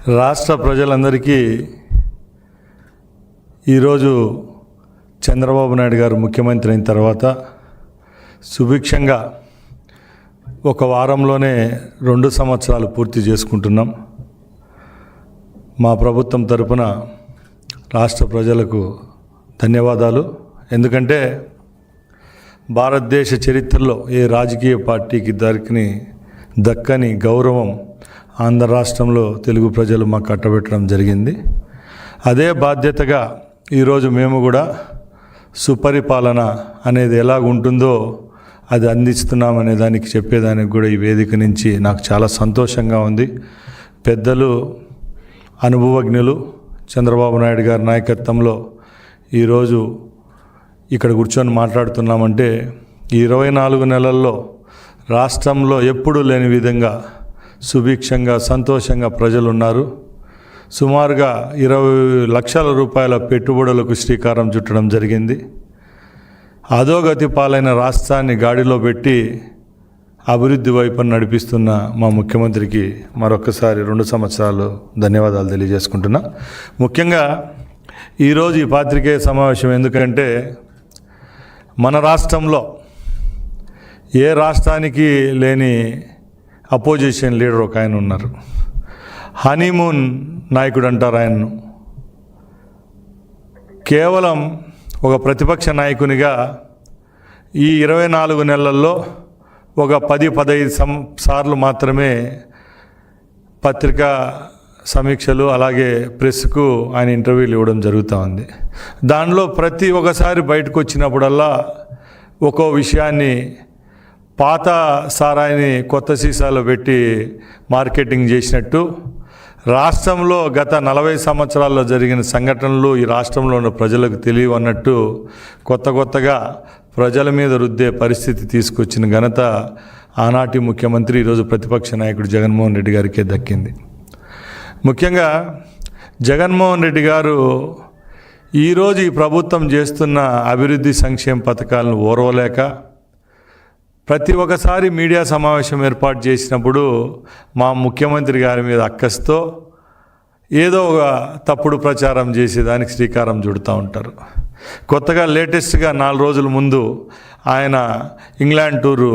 రాష్ట్ర ప్రజలందరికీ ఈరోజు చంద్రబాబు నాయుడు గారు ముఖ్యమంత్రి అయిన తర్వాత సుభిక్షంగా ఒక వారంలోనే 2 సంవత్సరాలు పూర్తి చేసుకుంటున్నాం. మా ప్రభుత్వం తరపున రాష్ట్ర ప్రజలకు ధన్యవాదాలు. ఎందుకంటే భారతదేశ చరిత్రలో ఏ రాజకీయ పార్టీకి దక్కని గౌరవం ఆంధ్ర రాష్ట్రంలో తెలుగు ప్రజలు మాకు కట్టబెట్టడం జరిగింది. అదే బాధ్యతగా ఈరోజు మేము కూడా సుపరిపాలన అనేది ఎలాగుంటుందో అది అందిస్తున్నామనే దానికి చెప్పేదానికి కూడా ఈ వేదిక నుంచి నాకు చాలా సంతోషంగా ఉంది. పెద్దలు, అనుభవజ్ఞులు చంద్రబాబు నాయుడు గారి నాయకత్వంలో ఈరోజు ఇక్కడ కూర్చొని మాట్లాడుతున్నామంటే ఈ 24 నెలల్లో రాష్ట్రంలో ఎప్పుడూ లేని విధంగా సుభిక్షంగా సంతోషంగా ప్రజలు ఉన్నారు. సుమారుగా 20 లక్షల రూపాయల పెట్టుబడులకు శ్రీకారం చుట్టడం జరిగింది. అధోగతి పాలైన రాష్ట్రాన్ని గాడిలో పెట్టి అభివృద్ధి వైపు నడిపిస్తున్న మా ముఖ్యమంత్రికి మరొకసారి 2 సంవత్సరాలు ధన్యవాదాలు తెలియజేసుకుంటున్నా. ముఖ్యంగా ఈరోజు ఈ పాత్రికేయ సమావేశం ఎందుకంటే మన రాష్ట్రంలో ఏ రాష్ట్రానికి లేని అపోజిషన్ లీడర్ ఒక ఆయన ఉన్నారు. హనీమూన్ నాయకుడు అంటారు ఆయన్ను. కేవలం ఒక ప్రతిపక్ష నాయకునిగా ఈ 24 నెలల్లో ఒక 10-15 సార్లు మాత్రమే పత్రికా సమీక్షలు అలాగే ప్రెస్కు ఆయన ఇంటర్వ్యూలు ఇవ్వడం జరుగుతూ ఉంది. దానిలో ప్రతి ఒక్కసారి బయటకు వచ్చినప్పుడల్లా ఒక్కో విషయాన్ని పాత సారాయిని కొత్త సీసాలో పెట్టి మార్కెటింగ్ చేసినట్టు రాష్ట్రంలో గత 40 సంవత్సరాల్లో జరిగిన సంఘటనలు ఈ రాష్ట్రంలో ఉన్న ప్రజలకు తెలియవన్నట్టు కొత్తగా ప్రజల మీద రుద్దే పరిస్థితి తీసుకొచ్చిన ఘనత ఆనాటి ముఖ్యమంత్రి ఈరోజు ప్రతిపక్ష నాయకుడు జగన్మోహన్ రెడ్డి గారికే దక్కింది. ముఖ్యంగా జగన్మోహన్ రెడ్డి గారు ఈరోజు ఈ ప్రభుత్వం చేస్తున్న అభివృద్ధి సంక్షేమ పథకాలను ఓర్వలేక ప్రతి ఒక్కసారి మీడియా సమావేశం ఏర్పాటు చేసినప్పుడు మా ముఖ్యమంత్రి గారి మీద అక్కస్తో ఏదో ఒక తప్పుడు ప్రచారం చేసేదానికి శ్రీకారం చుడుతూ ఉంటారు. కొత్తగా లేటెస్ట్గా 4 రోజుల ముందు ఆయన ఇంగ్లాండ్ టూరు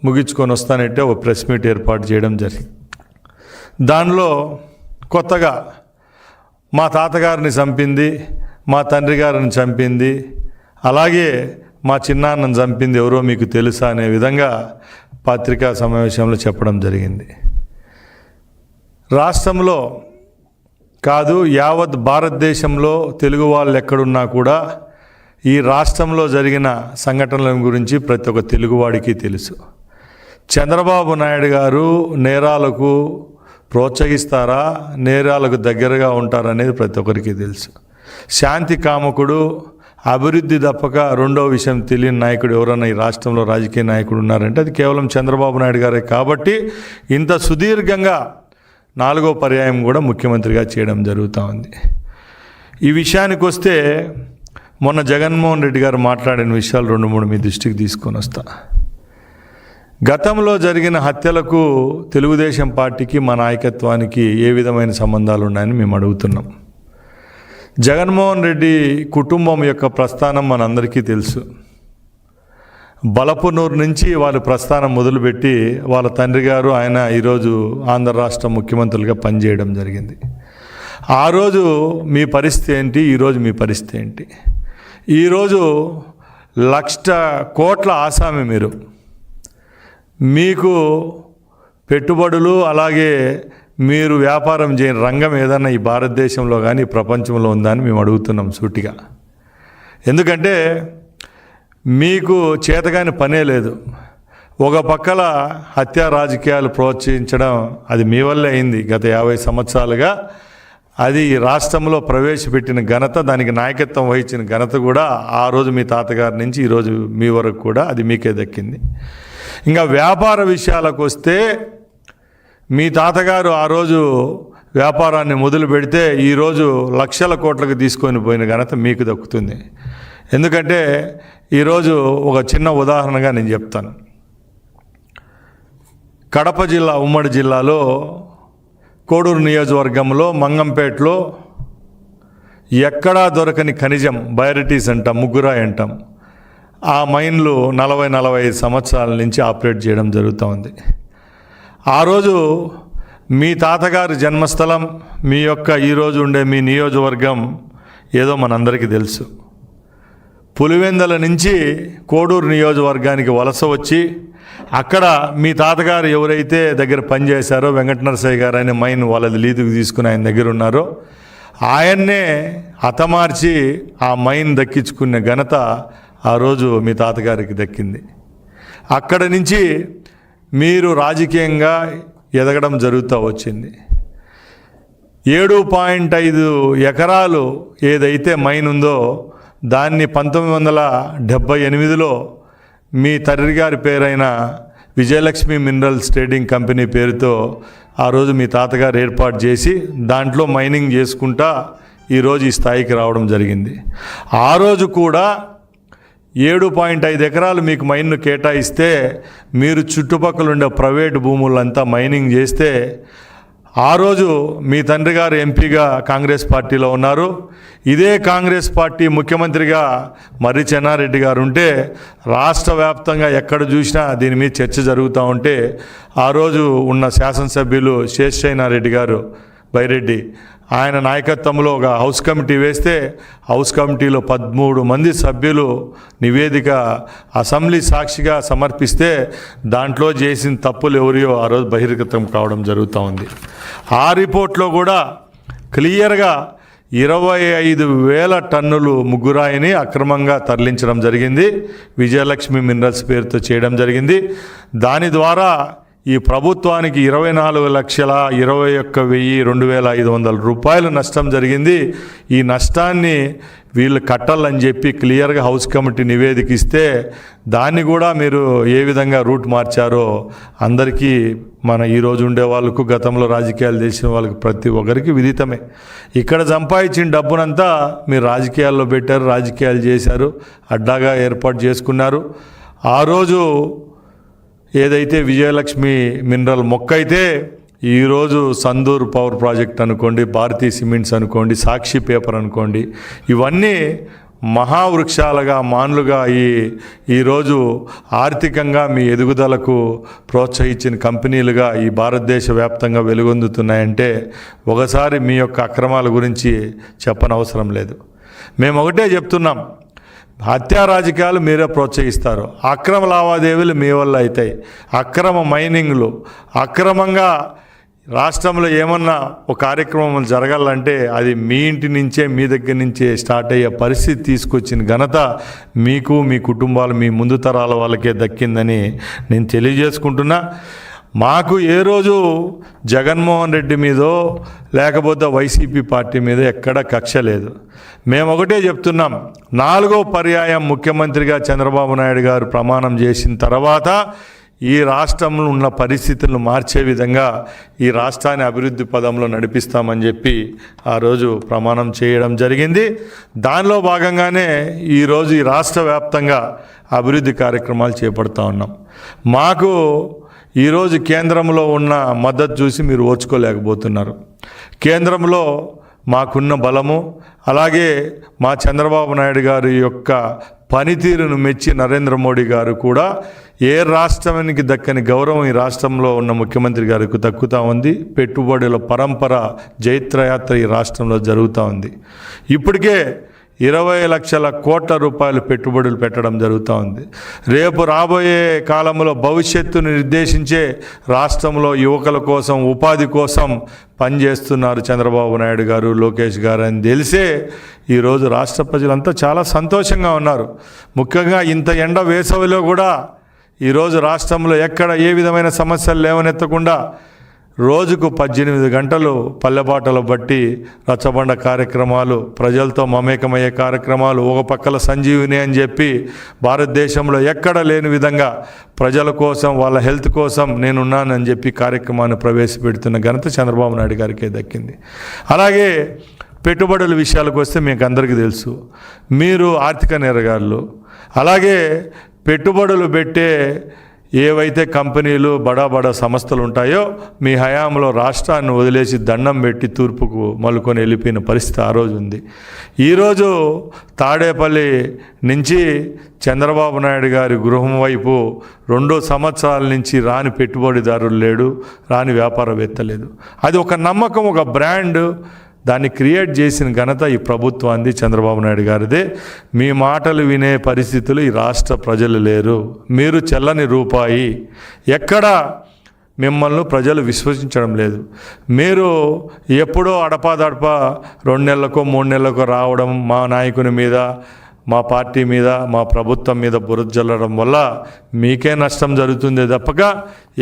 ముగించుకొని వస్తానంటే ఒక ప్రెస్ మీట్ ఏర్పాటు చేయడం జరిగింది. దానిలో కొత్తగా మా తాతగారిని చంపింది, మా తండ్రి గారిని చంపింది, అలాగే మా చిన్నాన్నను చంపింది ఎవరో మీకు తెలుసా అనే విధంగా పత్రికా సమావేశంలో చెప్పడం జరిగింది. రాష్ట్రంలో కాదు యావత్ భారతదేశంలో తెలుగు వాళ్ళు ఎక్కడున్నా కూడా ఈ రాష్ట్రంలో జరిగిన సంఘటనల గురించి ప్రతి ఒక్క తెలుగువాడికి తెలుసు. చంద్రబాబు నాయుడు గారు నేరాలకు ప్రోత్సహిస్తారా, నేరాలకు దగ్గరగా ఉంటారనేది ప్రతి ఒక్కరికి తెలుసు. శాంతి కాముకుడు, అభివృద్ధి తప్పక రెండో విషయం తెలియని నాయకుడు ఎవరన్నా ఈ రాష్ట్రంలో రాజకీయ నాయకుడు ఉన్నారంటే అది కేవలం చంద్రబాబు నాయుడు గారే. కాబట్టి ఇంత సుదీర్ఘంగా 4వ పర్యాయం కూడా ముఖ్యమంత్రిగా చేయడం జరుగుతూ ఉంది. ఈ విషయానికి వస్తే మొన్న జగన్మోహన్ రెడ్డి గారు మాట్లాడిన విషయాలు 2-3 మీ దృష్టికి తీసుకొని వస్తా. గతంలో జరిగిన హత్యలకు తెలుగుదేశం పార్టీకి మా నాయకత్వానికి ఏ విధమైన సంబంధాలు ఉన్నాయని మేము అడుగుతున్నాం. జగన్మోహన్ రెడ్డి కుటుంబం యొక్క ప్రస్థానం మనందరికీ తెలుసు. బలపునూరు నుంచి వాళ్ళు ప్రస్థానం మొదలుపెట్టి వాళ్ళ తండ్రి గారు ఆయన ఈరోజు ఆంధ్ర రాష్ట్ర ముఖ్యమంత్రులుగా పనిచేయడం జరిగింది. ఆ రోజు మీ పరిస్థితి ఏంటి, ఈరోజు మీ పరిస్థితి ఏంటి? ఈరోజు 1,00,000 కోట్ల ఆసామి మీరు. మీకు పెట్టుబడులు అలాగే మీరు వ్యాపారం చేయని రంగం ఏదన్నా ఈ భారతదేశంలో కానీ ప్రపంచంలో ఉందా అని మేము అడుగుతున్నాం సూటిగా. ఎందుకంటే మీకు చేతగాని పనే లేదు. ఒక పక్కల హత్యా రాజకీయాలు ప్రోత్సహించడం అది మీ వల్లే అయింది. గత 50 సంవత్సరాలుగా అది రాష్ట్రంలో ప్రవేశపెట్టిన ఘనత, దానికి నాయకత్వం వహించిన ఘనత కూడా ఆ రోజు మీ తాతగారి నుంచి ఈరోజు మీ వరకు కూడా అది మీకే దక్కింది. ఇంకా వ్యాపార విషయాలకు వస్తే మీ తాతగారు ఆ రోజు వ్యాపారాన్ని మొదలు పెడితే ఈరోజు లక్షల కోట్లకు తీసుకొని పోయిన ఘనత మీకు దక్కుతుంది. ఎందుకంటే ఈరోజు ఒక చిన్న ఉదాహరణగా నేను చెప్తాను. కడప జిల్లా, ఉమ్మడి జిల్లాలో కోడూరు నియోజకవర్గంలో మంగంపేటలో ఎక్కడా దొరకని ఖనిజం బయోరిటీస్ అంటాం, ముగ్గురాయి అంటాం. ఆ మైన్లు 40-45 సంవత్సరాల నుంచి ఆపరేట్ చేయడం జరుగుతూ ఉంది. ఆ రోజు మీ తాతగారి జన్మస్థలం, మీ యొక్క ఈరోజు ఉండే మీ నియోజకవర్గం ఏదో మనందరికీ తెలుసు. పులివెందల నుంచి కోడూరు నియోజకవర్గానికి వలస వచ్చి అక్కడ మీ తాతగారు ఎవరైతే దగ్గర పనిచేశారో వెంకటనరసయ్య గారు ఆయన మైన్ వాళ్ళది లీజుకు తీసుకుని ఆయన దగ్గర ఉన్నారో ఆయన్నే హతమార్చి ఆ మైన్ దక్కించుకునే ఘనత ఆ రోజు మీ తాతగారికి దక్కింది. అక్కడ నుంచి మీరు రాజకీయంగా ఎదగడం జరుగుతూ వచ్చింది. 7.5 ఎకరాలు ఏదైతే మైన్ ఉందో దాన్ని 1978లో మీ తండ్రి గారి పేరైన విజయలక్ష్మి మినరల్స్ ట్రేడింగ్ కంపెనీ పేరుతో ఆ రోజు మీ తాతగారు ఏర్పాటు చేసి దాంట్లో మైనింగ్ చేసుకుంటా ఈరోజు ఈ స్థాయికి రావడం జరిగింది. ఆ రోజు కూడా 7.5 ఎకరాలు మీకు మైన్ను కేటాయిస్తే మీరు చుట్టుపక్కల ఉండే ప్రైవేటు భూములంతా మైనింగ్ చేస్తే ఆ రోజు మీ తండ్రి గారు ఎంపీగా కాంగ్రెస్ పార్టీలో ఉన్నారు. ఇదే కాంగ్రెస్ పార్టీ ముఖ్యమంత్రిగా మర్రి చెన్నారెడ్డి గారు ఉంటే రాష్ట్ర వ్యాప్తంగా ఎక్కడ చూసినా దీని మీద చర్చ జరుగుతూ ఉంటే ఆ రోజు ఉన్న శాసనసభ్యులు శేషయ్యనారెడ్డి గారు బైరెడ్డి ఆయన నాయకత్వంలో ఒక హౌస్ కమిటీ వేస్తే హౌస్ కమిటీలో 13 మంది సభ్యులు నివేదిక అసెంబ్లీ సాక్షిగా సమర్పిస్తే దాంట్లో చేసిన తప్పులు ఎవరియో ఆ రోజు బహిర్గతం కావడం జరుగుతూ ఉంది. ఆ రిపోర్ట్లో కూడా క్లియర్గా 25,000 టన్నులు ముగ్గురాయిని అక్రమంగా తరలించడం జరిగింది. విజయలక్ష్మి మినరల్స్ పేరుతో చేయడం జరిగింది. దాని ద్వారా ఈ ప్రభుత్వానికి 24,21,2,500 రూపాయలు నష్టం జరిగింది. ఈ నష్టాన్ని వీళ్ళు కట్టాలని చెప్పి క్లియర్గా హౌస్ కమిటీ నివేదిక ఇస్తే దాన్ని కూడా మీరు ఏ విధంగా రూట్ మార్చారో అందరికీ మన ఈరోజు ఉండే వాళ్ళకు గతంలో రాజకీయాలు చేసిన వాళ్ళకి ప్రతి ఒక్కరికి విదితమే. ఇక్కడ సంపాదించిన డబ్బునంతా మీరు రాజకీయాల్లో పెట్టారు, రాజకీయాలు చేశారు, అడ్డాగా ఏర్పాటు చేసుకున్నారు. ఆ రోజు ఏదైతే విజయలక్ష్మి మినరల్ మొక్క అయితే ఈరోజు సందూర్ పవర్ ప్రాజెక్ట్ అనుకోండి, భారతీ సిమెంట్స్ అనుకోండి, సాక్షి పేపర్ అనుకోండి, ఇవన్నీ మహావృక్షాలుగా మాన్లుగా ఈరోజు ఆర్థికంగా మీ ఎదుగుదలకు ప్రోత్సహించిన కంపెనీలుగా ఈ భారతదేశ వ్యాప్తంగా వెలుగొందుతున్నాయంటే ఒకసారి మీ యొక్క అక్రమాల గురించి చెప్పనవసరం లేదు. మేము ఒకటే చెప్తున్నాం, హత్యా రాజకీయాలు మీరే ప్రోత్సహిస్తారు, అక్రమ లావాదేవీలు మీ వల్ల అవుతాయి, అక్రమ మైనింగ్లు, అక్రమంగా రాష్ట్రంలో ఏమన్నా ఒక కార్యక్రమం జరగాలంటే అది మీ ఇంటి నుంచే మీ దగ్గర నుంచే స్టార్ట్ అయ్యే పరిస్థితి తీసుకొచ్చిన ఘనత మీకు, మీ కుటుంబాలు, మీ ముందు తరాల వాళ్ళకే దక్కిందని నేను తెలియజేసుకుంటున్నా. మాకు ఏ రోజు జగన్మోహన్ రెడ్డి మీదో లేకపోతే వైసీపీ పార్టీ మీద ఎక్కడ కక్ష లేదు. మేము ఒకటే చెప్తున్నాం, 4వ పర్యాయం ముఖ్యమంత్రిగా చంద్రబాబు నాయుడు గారు ప్రమాణం చేసిన తర్వాత ఈ రాష్ట్రంలో ఉన్న పరిస్థితులను మార్చే విధంగా ఈ రాష్ట్రాన్ని అభివృద్ధి పదంలో నడిపిస్తామని చెప్పి ఆ రోజు ప్రమాణం చేయడం జరిగింది. దానిలో భాగంగానే ఈరోజు ఈ రాష్ట్ర వ్యాప్తంగా అభివృద్ధి కార్యక్రమాలు చేపడుతూ ఉన్నాం. మాకు ఈరోజు కేంద్రంలో ఉన్న మద్దతు చూసి మీరు ఓర్చుకోలేకపోతున్నారు. కేంద్రంలో మాకున్న బలము, అలాగే మా చంద్రబాబు నాయుడు గారి యొక్క పనితీరును మెచ్చి నరేంద్ర మోడీ గారు కూడా ఏ రాష్ట్రానికి దక్కని గౌరవం ఈ రాష్ట్రంలో ఉన్న ముఖ్యమంత్రి గారికి దక్కుతూ ఉంది. పెట్టుబడుల పరంపర జైత్రయాత్ర ఈ రాష్ట్రంలో జరుగుతూ ఉంది. ఇప్పటికే 20 లక్షల కోట్ల రూపాయలు పెట్టుబడులు పెట్టడం జరుగుతూ ఉంది. రేపు రాబోయే కాలంలో భవిష్యత్తును నిర్దేశించే రాష్ట్రంలో యువకుల కోసం, ఉపాధి కోసం పనిచేస్తున్నారు చంద్రబాబు నాయుడు గారు, లోకేష్ గారు అని తెలిసే ఈరోజు రాష్ట్ర ప్రజలంతా చాలా సంతోషంగా ఉన్నారు. ముఖ్యంగా ఇంత ఎండ వేసవిలో కూడా ఈరోజు రాష్ట్రంలో ఎక్కడ ఏ విధమైన సమస్యలు లేవనెత్తకుండా రోజుకు 18 గంటలు పల్లెబాటలు బట్టి రచ్చబండ కార్యక్రమాలు, ప్రజలతో మమేకమయ్యే కార్యక్రమాలు, ఒక పక్కల సంజీవిని అని చెప్పి భారతదేశంలో ఎక్కడ లేని విధంగా ప్రజల కోసం, వాళ్ళ హెల్త్ కోసం నేనున్నానని చెప్పి కార్యక్రమాన్ని ప్రవేశపెడుతున్న ఘనత చంద్రబాబు నాయుడు గారికే దక్కింది. అలాగే పెట్టుబడుల విషయాలకు వస్తే మీకు అందరికీ తెలుసు, మీరు ఆర్థిక నేరగాళ్ళు. అలాగే పెట్టుబడులు పెట్టే ఏవైతే కంపెనీలు బడా సంస్థలు ఉంటాయో మీ హయాంలో రాష్ట్రాన్ని వదిలేసి దండం పెట్టి తూర్పుకు మలుకొని వెళ్ళిపోయిన పరిస్థితి ఆ రోజు ఉంది. ఈరోజు తాడేపల్లి నుంచి చంద్రబాబు నాయుడు గారి గృహం వైపు 2 సంవత్సరాల నుంచి రాని పెట్టుబడిదారులు లేడు, రాని వ్యాపారవేత్త లేదు. అది ఒక నమ్మకం, ఒక బ్రాండ్. దాన్ని క్రియేట్ చేసిన ఘనత ఈ ప్రభుత్వాన్ని, చంద్రబాబు నాయుడు గారిదే. మీ మాటలు వినే పరిస్థితులు ఈ రాష్ట్ర ప్రజలు లేరు. మీరు చెల్లని రూపాయి. ఎక్కడ మిమ్మల్ని ప్రజలు విశ్వసించడం లేదు. మీరు ఎప్పుడో అడపాదడపా 2 నెలలకో 3 నెలలకో రావడం, మా నాయకుని మీద, మా పార్టీ మీద, మా ప్రభుత్వం మీద బురద జల్లడం వల్ల మీకే నష్టం జరుగుతుంది తప్పక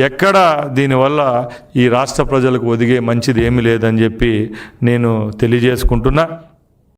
ఎక్కడ దీనివల్ల ఈ రాష్ట్ర ప్రజలకు ఒదిగే మంచిది ఏమీ లేదని చెప్పి నేను తెలియజేసుకుంటున్నా.